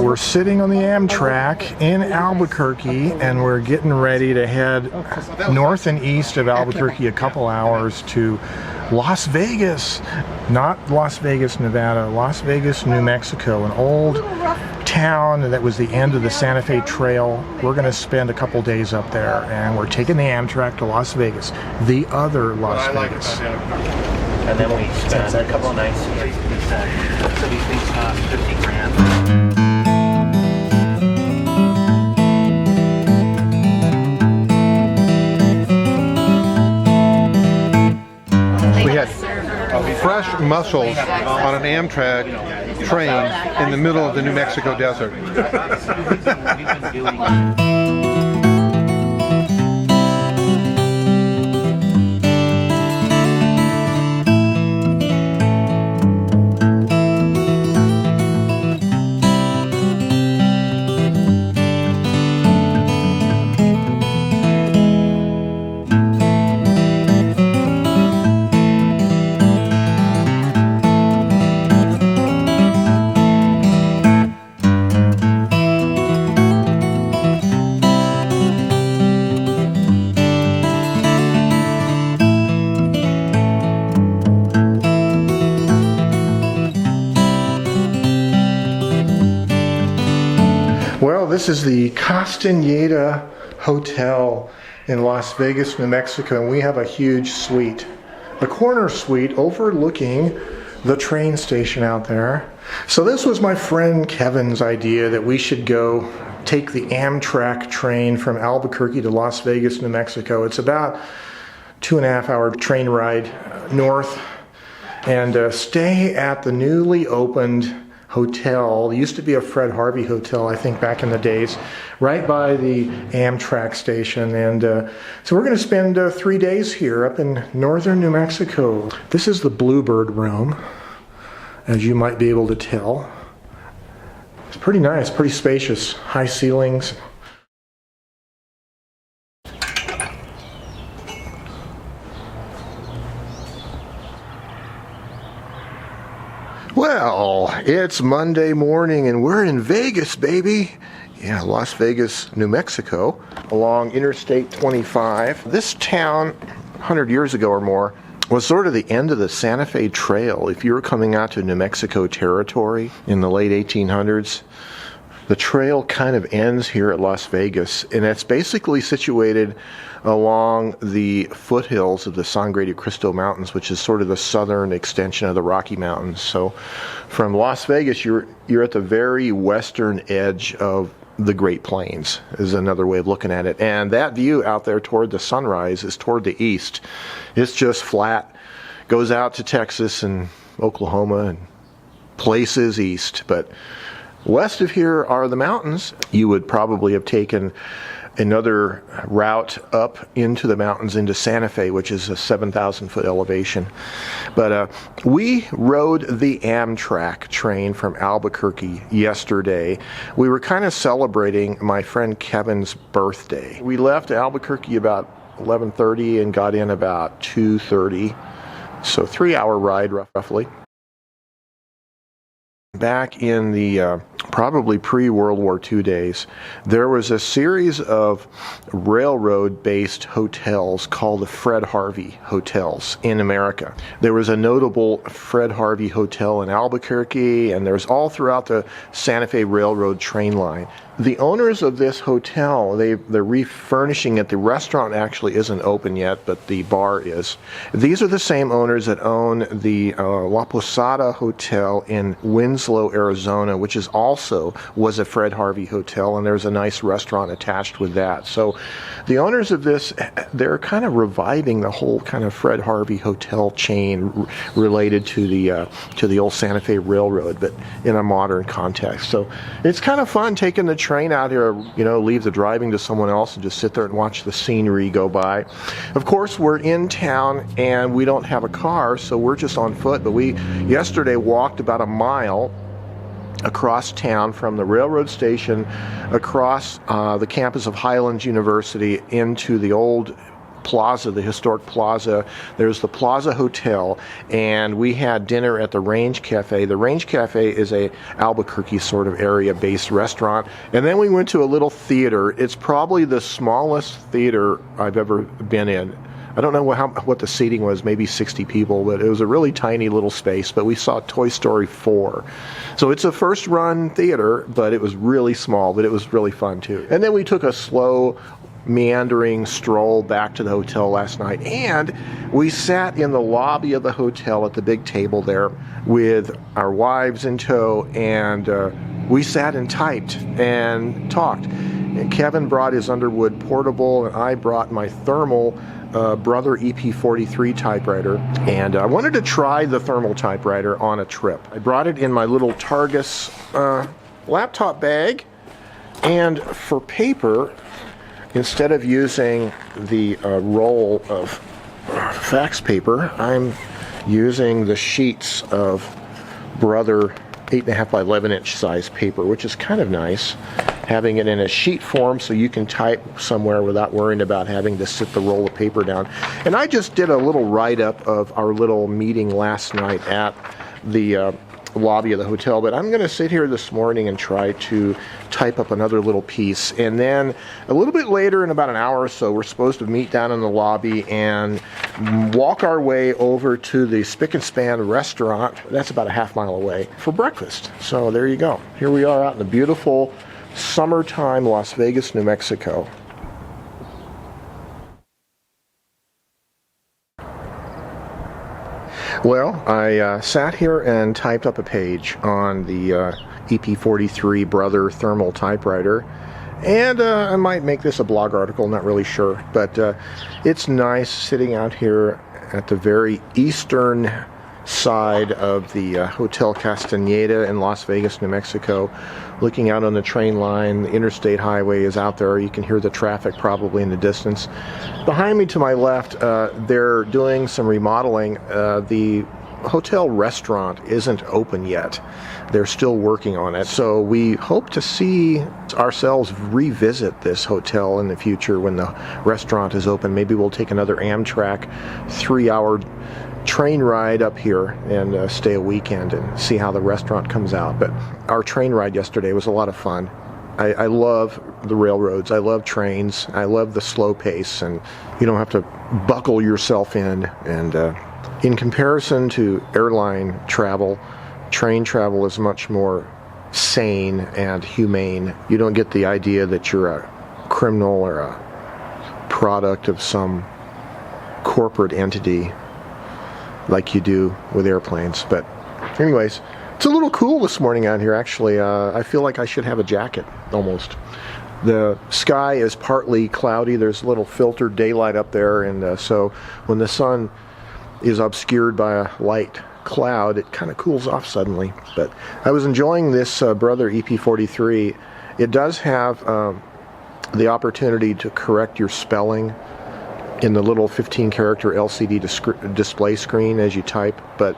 We're sitting on the Amtrak in Albuquerque, and we're getting ready to head north and east of Albuquerque a couple hours to Las Vegas. Not Las Vegas, Nevada, Las Vegas, New Mexico, an old town that was the end of the Santa Fe Trail. We're going to spend a couple days up there, and we're taking the Amtrak to Las Vegas, the other Las Vegas. And then we spent a couple of nights here. So these things cost 50 grand. We had fresh mussels on an Amtrak train in the middle of the New Mexico desert. Well, this is the Castaneda Hotel in Las Vegas, New Mexico, and we have a huge suite, a corner suite overlooking the train station out there. So this was my friend Kevin's idea that we should go take the Amtrak train from Albuquerque to Las Vegas, New Mexico. It's about 2.5 hour train ride north, and stay at the newly opened hotel. It used to be a Fred Harvey hotel, I think, back in the days, right by the Amtrak station. And so we're going to spend 3 days here up in northern New Mexico. This is the Bluebird room, as you might be able to tell. It's pretty nice, pretty spacious, high ceilings. Well, it's Monday morning and we're in Vegas, baby. Yeah, Las Vegas, New Mexico, along Interstate 25. This town, 100 years ago or more, was sort of the end of the Santa Fe Trail. If you were coming out to New Mexico territory in the late 1800s, the trail kind of ends here at Las Vegas, and it's basically situated along the foothills of the Sangre de Cristo Mountains, which is sort of the southern extension of the Rocky Mountains. So from Las Vegas, you're at the very western edge of the Great Plains, is another way of looking at it. And that view out there toward the sunrise is toward the east. It's just flat, goes out to Texas and Oklahoma and places east. But west of here are the mountains. You would probably have taken another route up into the mountains into Santa Fe, which is a 7,000 foot elevation. But we rode the Amtrak train from Albuquerque yesterday. We were kind of celebrating my friend Kevin's birthday. We left Albuquerque about 11:30 and got in about 2:30. So 3 hour ride roughly. Back in the probably pre-World War II days, there was a series of railroad-based hotels called the Fred Harvey hotels in America. There was a notable Fred Harvey hotel in Albuquerque, and there's all throughout the Santa Fe Railroad train line. The owners of this hotel, they're refurnishing it. The restaurant actually isn't open yet, but the bar is. These are the same owners that own the La Posada Hotel in Winslow, Arizona, which is also was a Fred Harvey hotel, and there's a nice restaurant attached with that. So the owners of this, they're kind of reviving the whole kind of Fred Harvey hotel chain related to the old Santa Fe Railroad, but in a modern context. So it's kind of fun taking the train out here, you know, leave the driving to someone else and just sit there and watch the scenery go by. Of course, we're in town and we don't have a car, so we're just on foot, but we yesterday walked about a mile across town from the railroad station, across the campus of Highlands University into the old plaza, the historic plaza. There's the Plaza Hotel, and we had dinner at the Range Cafe. The Range Cafe is a Albuquerque sort of area-based restaurant. And then we went to a little theater. It's probably the smallest theater I've ever been in. I don't know what the seating was, maybe 60 people, but it was a really tiny little space. But we saw Toy Story 4. So it's a first-run theater, but it was really small, but it was really fun too. And then we took a slow, meandering stroll back to the hotel last night, and we sat in the lobby of the hotel at the big table there with our wives in tow, and we sat and typed and talked. And Kevin brought his Underwood portable, and I brought my thermal Brother EP43 typewriter, and I wanted to try the thermal typewriter on a trip. I brought it in my little Targus laptop bag, and for paper, instead of using the roll of fax paper, I'm using the sheets of Brother 8.5 by 11 inch size paper, which is kind of nice, having it in a sheet form so you can type somewhere without worrying about having to sit the roll of paper down. And I just did a little write-up of our little meeting last night at the lobby of the hotel, but I'm going to sit here this morning and try to type up another little piece. And then a little bit later, in about an hour or so, we're supposed to meet down in the lobby and walk our way over to the Spick and Span restaurant. That's about a half-mile away for breakfast. So there you go. Here we are out in the beautiful summertime Las Vegas, New Mexico. Well, I sat here and typed up a page on the EP43 Brother thermal typewriter, and I might make this a blog article, not really sure, but it's nice sitting out here at the very eastern side of the Hotel Castaneda in Las Vegas, New Mexico, looking out on the train line. The interstate highway is out there. You can hear the traffic probably in the distance. Behind me to my left, they're doing some remodeling. The hotel restaurant isn't open yet. They're still working on it. So we hope to see ourselves revisit this hotel in the future when the restaurant is open. Maybe we'll take another Amtrak 3-hour train ride up here and stay a weekend and see how the restaurant comes out. But our train ride yesterday was a lot of fun. I love the railroads. I love trains. I love the slow pace, and you don't have to buckle yourself in. And in comparison to airline travel, train travel is much more sane and humane. You don't get the idea that you're a criminal or a product of some corporate entity like you do with airplanes. But anyways, it's a little cool this morning out here, actually. I feel like I should have a jacket, almost. The sky is partly cloudy. There's a little filtered daylight up there, and so when the sun is obscured by a light cloud, it kind of cools off suddenly. But I was enjoying this Brother EP43. It does have the opportunity to correct your spelling in the little 15-character LCD display screen as you type, but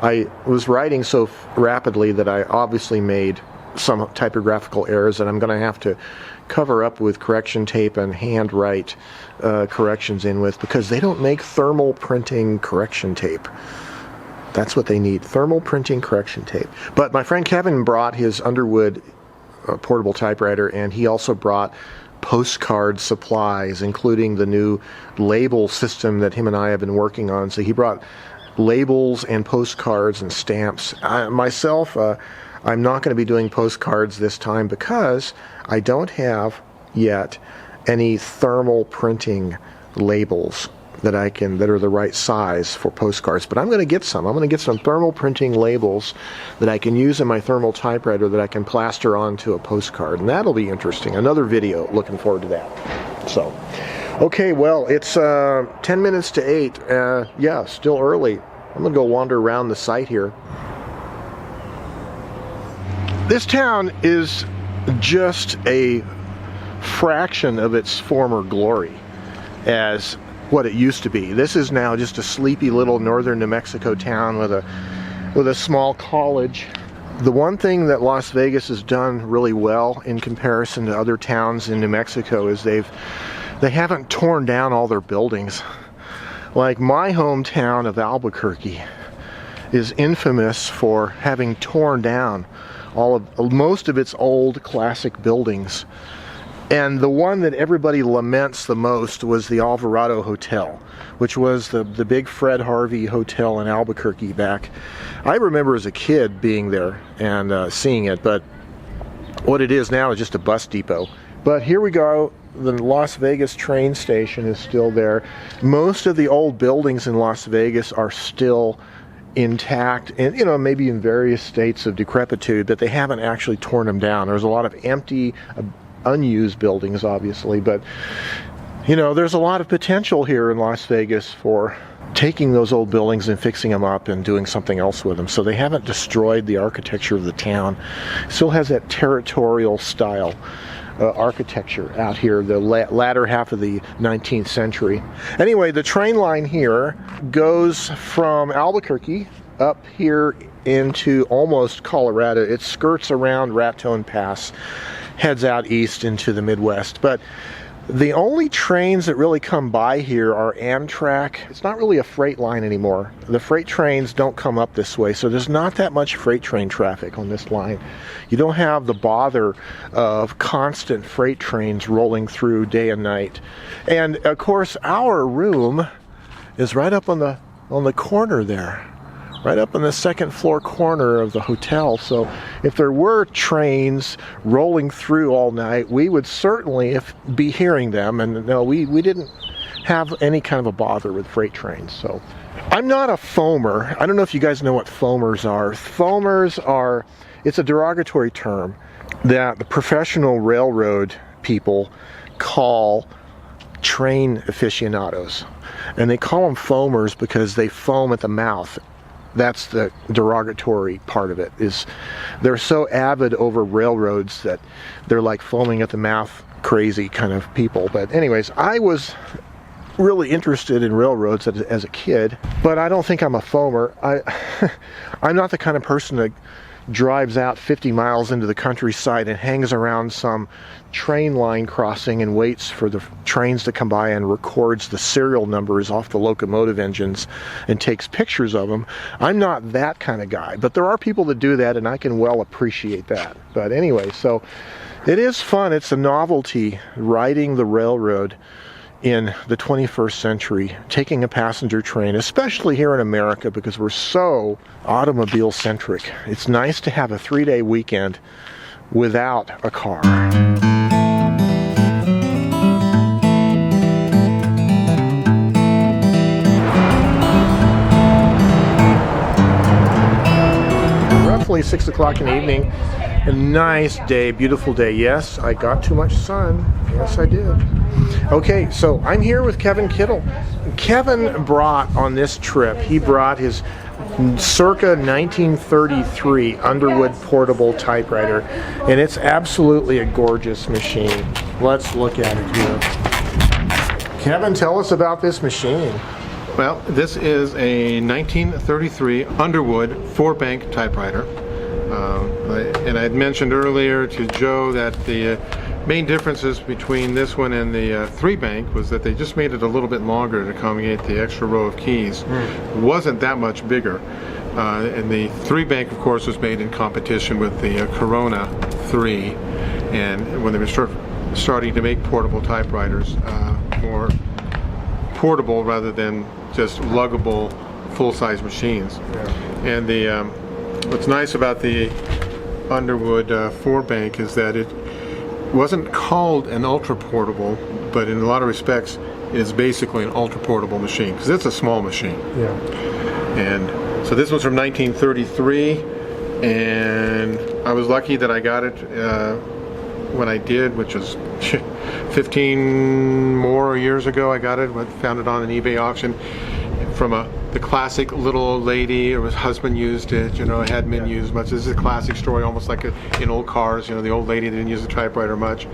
I was writing so rapidly that I obviously made some typographical errors that I'm going to have to cover up with correction tape and handwrite corrections in with, because they don't make thermal printing correction tape. That's what they need, thermal printing correction tape. But my friend Kevin brought his Underwood portable typewriter, and he also brought postcard supplies, including the new label system that him and I have been working on. So he brought labels and postcards and stamps. Myself, I'm not going to be doing postcards this time because I don't have yet any thermal printing labels that are the right size for postcards, but I'm going to get some. I'm going to get some thermal printing labels that I can use in my thermal typewriter that I can plaster onto a postcard, and that'll be interesting. Another video, looking forward to that. So, okay, well, it's 10 minutes to 8. Yeah, still early. I'm going to go wander around the site here. This town is just a fraction of its former glory as what it used to be. This is now just a sleepy little northern New Mexico town with a small college. The one thing that Las Vegas has done really well in comparison to other towns in New Mexico is they've they haven't torn down all their buildings. Like my hometown of Albuquerque is infamous for having torn down most of its old classic buildings. And the one that everybody laments the most was the Alvarado Hotel, which was the big Fred Harvey hotel in Albuquerque back. I remember as a kid being there and seeing it, but what it is now is just a bus depot. But here we go. The Las Vegas train station is still there. Most of the old buildings in Las Vegas are still intact, and maybe in various states of decrepitude, but they haven't actually torn them down. There's a lot of empty, unused buildings, obviously, but there's a lot of potential here in Las Vegas for taking those old buildings and fixing them up and doing something else with them. So they haven't destroyed the architecture of the town. It still has that territorial style architecture out here, the latter half of the 19th century. Anyway, the train line here goes from Albuquerque up here into almost Colorado. It skirts around Raton Pass, heads out east into the Midwest. But the only trains that really come by here are Amtrak. It's not really a freight line anymore. The freight trains don't come up this way, so there's not that much freight train traffic on this line. You don't have the bother of constant freight trains rolling through day and night. And of course, our room is right up on the corner there. Right up in the second floor corner of the hotel. So if there were trains rolling through all night, we would certainly be hearing them. And no, we didn't have any kind of a bother with freight trains. So I'm not a foamer. I don't know if you guys know what foamers are. Foamers are, it's a derogatory term that the professional railroad people call train aficionados. And they call them foamers because they foam at the mouth. That's the derogatory part of it, is they're so avid over railroads that they're like foaming at the mouth crazy kind of people. But anyways, I was really interested in railroads as a kid, but I don't think I'm a foamer. I'm not the kind of person that drives out 50 miles into the countryside and hangs around some train line crossing and waits for the trains to come by and records the serial numbers off the locomotive engines and takes pictures of them. I'm not that kind of guy, but there are people that do that, and I can well appreciate that. But anyway, so it is fun. It's a novelty riding the railroad in the 21st century, taking a passenger train, especially here in America because we're so automobile centric. It's nice to have a 3-day weekend without a car. Roughly 6 o'clock in the evening. A nice day, beautiful day. Yes, I got too much sun. Yes, I did. Okay, so I'm here with Kevin Kittle. Kevin brought on this trip, he brought his circa 1933 Underwood portable typewriter, and it's absolutely a gorgeous machine. Let's look at it here. Kevin, tell us about this machine. Well, this is a 1933 Underwood 4-bank typewriter. And I had mentioned earlier to Joe that the main differences between this one and the 3-bank was that they just made it a little bit longer to accommodate the extra row of keys. It wasn't that much bigger. And the 3-bank, of course, was made in competition with the Corona 3. And when they were starting to make portable typewriters, more portable rather than just luggable full-size machines. And the what's nice about the Underwood 4-bank is that it wasn't called an ultra portable, but in a lot of respects it is basically an ultra portable machine because it's a small machine. Yeah. And so this was from 1933, and I was lucky that I got it when I did, which was 15 more years ago. I got it, found it on an eBay auction from the classic little old lady. Her husband used it, it hadn't been used much. This is a classic story, almost like in old cars, the old lady didn't use the typewriter much.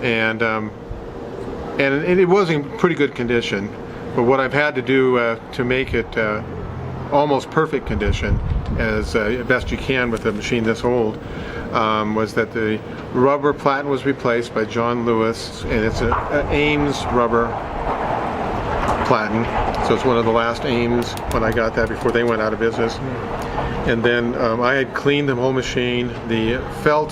And it was in pretty good condition, but what I've had to do to make it almost perfect condition, as best you can with a machine this old, was that the rubber platen was replaced by John Lewis, and it's an Ames rubber platen. So it's one of the last Ames when I got that before they went out of business. And then I had cleaned the whole machine. The felt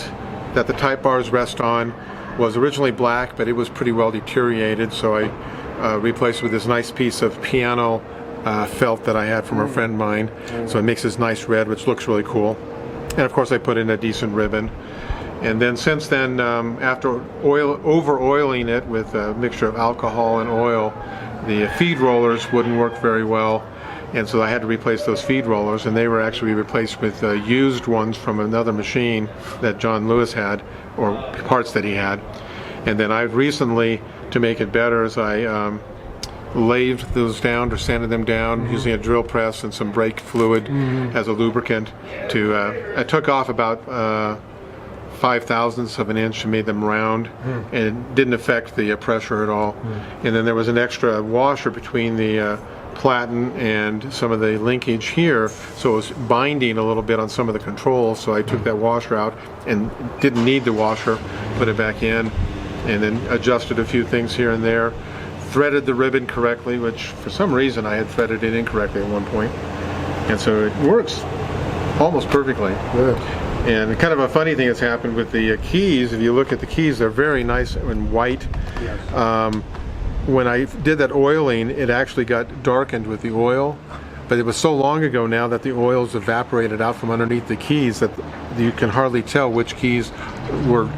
that the type bars rest on was originally black, but it was pretty well deteriorated, so I replaced it with this nice piece of piano felt that I had from a friend of mine. So it makes this nice red, which looks really cool. And of course I put in a decent ribbon. And then since then, after over-oiling it with a mixture of alcohol and oil, the feed rollers wouldn't work very well. And so I had to replace those feed rollers, and they were actually replaced with used ones from another machine that John Lewis had, or parts that he had. And then I've recently, to make it better, as I lathed those down or sanded them down using a drill press and some brake fluid as a lubricant. I took off about 5/1000ths of an inch and made them round, and it didn't affect the pressure at all. And then there was an extra washer between the platen and some of the linkage here, so it was binding a little bit on some of the controls, so I took that washer out and didn't need the washer, put it back in, and then adjusted a few things here and there, threaded the ribbon correctly, which for some reason I had threaded it incorrectly at one point, and so it works almost perfectly. Good. And kind of a funny thing that's happened with the keys, if you look at the keys, they're very nice and white. Yes. When I did that oiling, it actually got darkened with the oil, but it was so long ago now that the oil's evaporated out from underneath the keys that you can hardly tell which keys were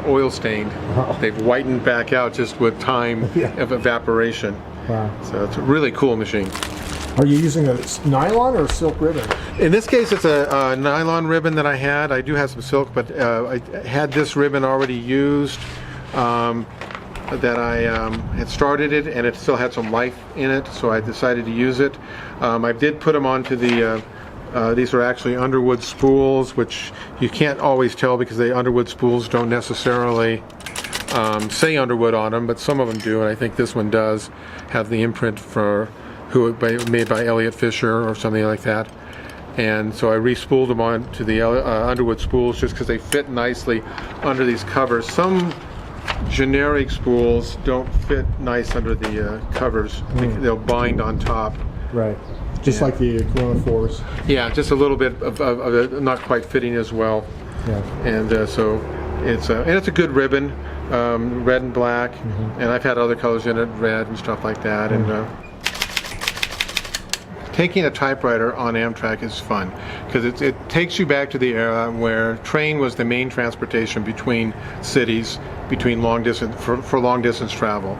oil stained. Wow. They've whitened back out just with time of evaporation. Wow. So it's a really cool machine. Are you using a nylon or silk ribbon? In this case, it's a nylon ribbon that I had. I do have some silk, but I had this ribbon already used. That I had started it, and it still had some life in it, so I decided to use it. I did put them onto the, these are actually Underwood spools, which you can't always tell because the Underwood spools don't necessarily say Underwood on them, but some of them do, and I think this one does have the imprint for made by Elliot Fisher or something like that. And so I re-spooled them onto the Underwood spools just because they fit nicely under these covers. Some generic spools don't fit nice under the covers. They'll bind on top. Right. Just like the Corona 4s. Yeah, just a little bit of it not quite fitting as well. Yeah. And so it's a good ribbon, red and black, and I've had other colors in it, red and stuff like that. And taking a typewriter on Amtrak is fun because it takes you back to the era where train was the main transportation between cities, between long distance for long distance travel.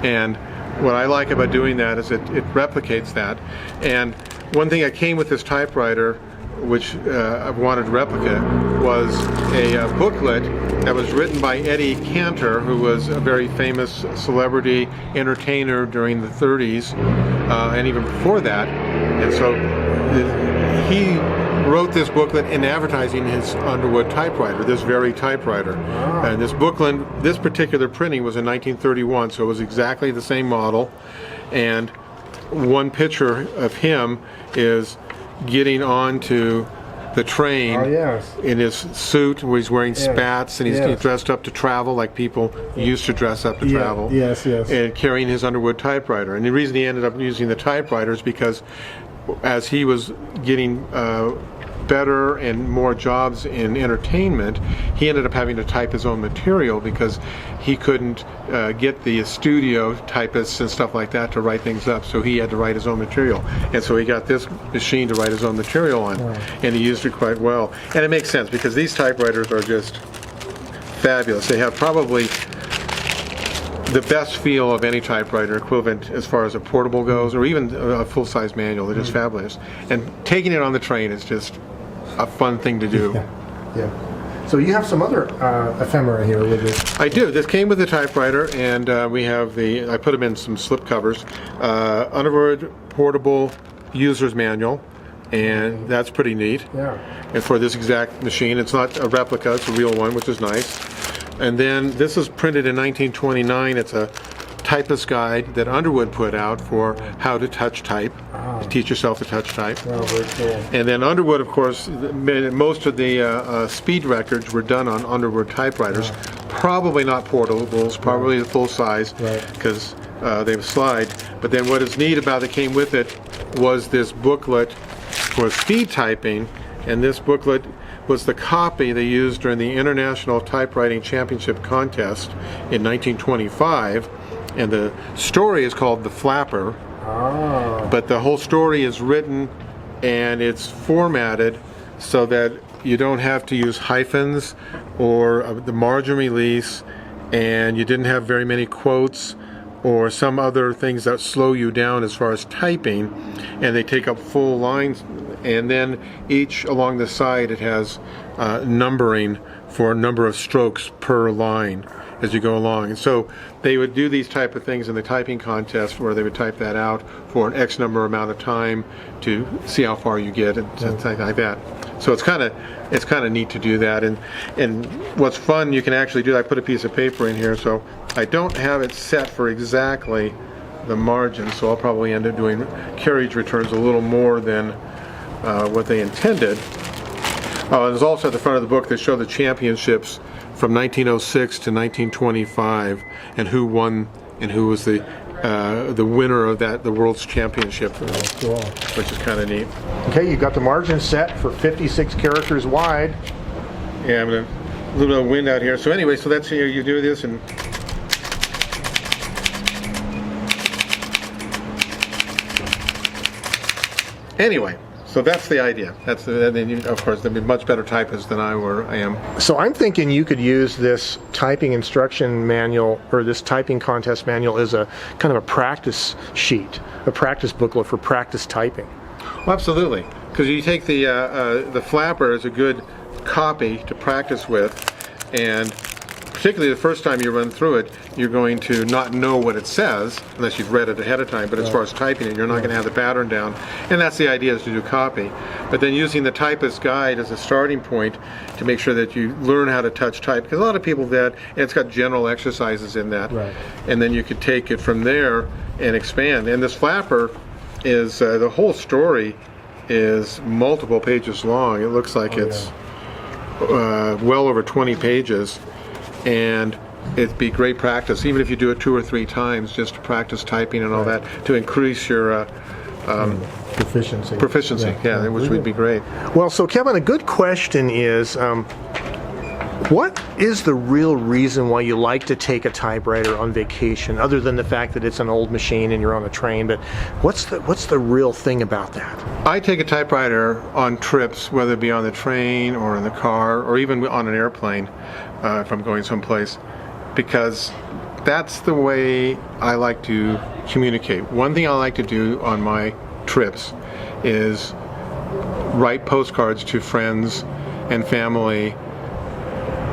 And what I like about doing that is it replicates that. And one thing that came with this typewriter, which I wanted to replicate, was a booklet that was written by Eddie Cantor, who was a very famous celebrity entertainer during the 30s and even before that. And so he wrote this booklet in advertising his Underwood typewriter, this very typewriter. Wow. And this booklet, this particular printing was in 1931, so it was exactly the same model. And one picture of him is getting onto the train in his suit where he's wearing spats, and he's dressed up to travel like people used to dress up to travel. Yes, yes. And carrying his Underwood typewriter. And the reason he ended up using the typewriter is because as he was getting better and more jobs in entertainment, he ended up having to type his own material because he couldn't get the studio typists and stuff like that to write things up, so he had to write his own material. And so he got this machine to write his own material on, and he used it quite well. And it makes sense because these typewriters are just fabulous. They have probably the best feel of any typewriter equivalent as far as a portable goes, or even a full-size manual. They're just fabulous. And taking it on the train is just a fun thing to do. Yeah. So you have some other ephemera here with you. I do. This came with the typewriter, and we have I put them in some slip covers. Underwood portable user's manual, and that's pretty neat. Yeah. And for this exact machine, it's not a replica, it's a real one, which is nice. And then this is printed in 1929. It's a typist guide that Underwood put out for how to touch type, to teach yourself to touch type. Oh, very cool. And then Underwood, of course, most of the speed records were done on Underwood typewriters. Probably not portables, probably the full size, because they would slide. But then what is neat about it came with it was this booklet for speed typing, and this booklet was the copy they used during the International Typewriting Championship contest in 1925. And the story is called The Flapper, but the whole story is written and it's formatted so that you don't have to use hyphens or the margin release, and you didn't have very many quotes or some other things that slow you down as far as typing, and they take up full lines, and then each along the side it has numbering for a number of strokes per line as you go along. And so they would do these type of things in the typing contest where they would type that out for an X number amount of time to see how far you get and things like that. So it's kind of neat to do that. And what's fun, you can actually do, I put a piece of paper in here, so I don't have it set for exactly the margin, so I'll probably end up doing carriage returns a little more than what they intended. There's also at the front of the book they show the championships from 1906 to 1925 and who won and who was the winner of the World's Championship, Cool. which is kind of neat. Okay, you got the margin set for 56 characters wide. Yeah, I'm gonna a little bit of wind out here. So anyway, so that's you do this and. Anyway, so that's the idea. That's of course they'll be much better typists than I am. So I'm thinking you could use this typing instruction manual or this typing contest manual as a kind of a practice sheet, a practice booklet for practice typing. Well, absolutely, because you take the flapper as a good copy to practice with, and particularly the first time you run through it, you're going to not know what it says unless you've read it ahead of time. But as far as typing it, you're not going to have the pattern down. And that's the idea, is to do copy. But then using the typist guide as a starting point to make sure that you learn how to touch type. Because a lot of people and it's got general exercises in that. Right. And then you could take it from there and expand. And this flapper is, the whole story is multiple pages long. It looks like it's well over 20 pages. And it'd be great practice, even if you do it 2 or 3 times, just to practice typing and all that, to increase your proficiency. Which would be great. Well, so Kevin, a good question is, what is the real reason why you like to take a typewriter on vacation, other than the fact that it's an old machine and you're on a train? But what's the real thing about that? I take a typewriter on trips, whether it be on the train or in the car or even on an airplane if I'm going someplace, because that's the way I like to communicate. One thing I like to do on my trips is write postcards to friends and family,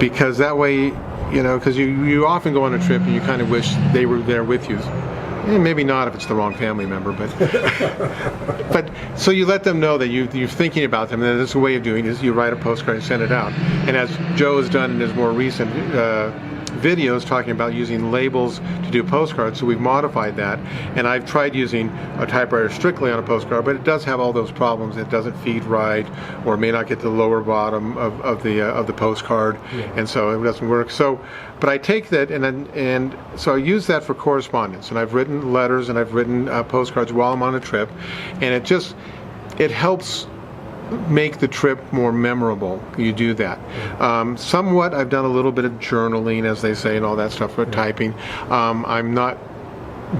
because that way, because you often go on a trip and you kind of wish they were there with you. And maybe not if it's the wrong family member, but so you let them know that you're thinking about them, and there's a way of doing this. You write a postcard and send it out. And as Joe has done in his more recent videos talking about using labels to do postcards, so we've modified that. And I've tried using a typewriter strictly on a postcard, but it does have all those problems. It doesn't feed right, or may not get to the lower bottom of the postcard, and so it doesn't work. So, but I take that and so I use that for correspondence. And I've written letters and I've written postcards while I'm on a trip, and it helps make the trip more memorable. You do that. Somewhat, I've done a little bit of journaling, as they say, and all that stuff for typing. I'm not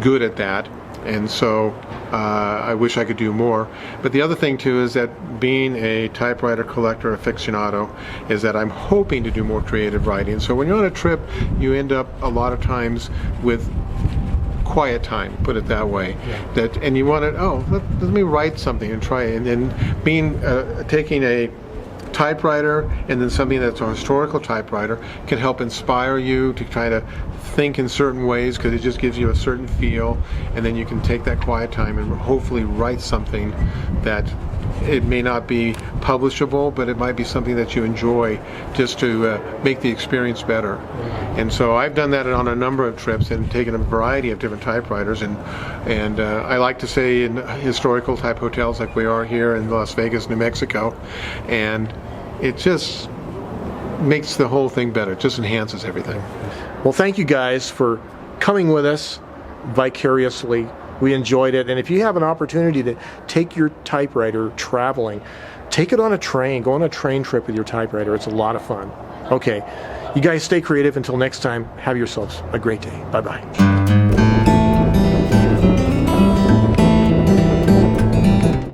good at that, and so I wish I could do more. But the other thing too is that being a typewriter collector aficionado is that I'm hoping to do more creative writing. So when you're on a trip, you end up a lot of times with quiet time, put it that way. And you want to, let me write something and try it. And then taking a typewriter and then something that's a historical typewriter can help inspire you to try to think in certain ways, because it just gives you a certain feel, and then you can take that quiet time and hopefully write something that it may not be publishable, but it might be something that you enjoy just to make the experience better. And so I've done that on a number of trips and taken a variety of different typewriters. And I like to say in historical type hotels like we are here in Las Vegas, New Mexico. And it just makes the whole thing better. It just enhances everything. Well, thank you guys for coming with us vicariously. We enjoyed it. And if you have an opportunity to take your typewriter traveling, take it on a train. Go on a train trip with your typewriter. It's a lot of fun. Okay. You guys stay creative. Until next time, have yourselves a great day. Bye-bye.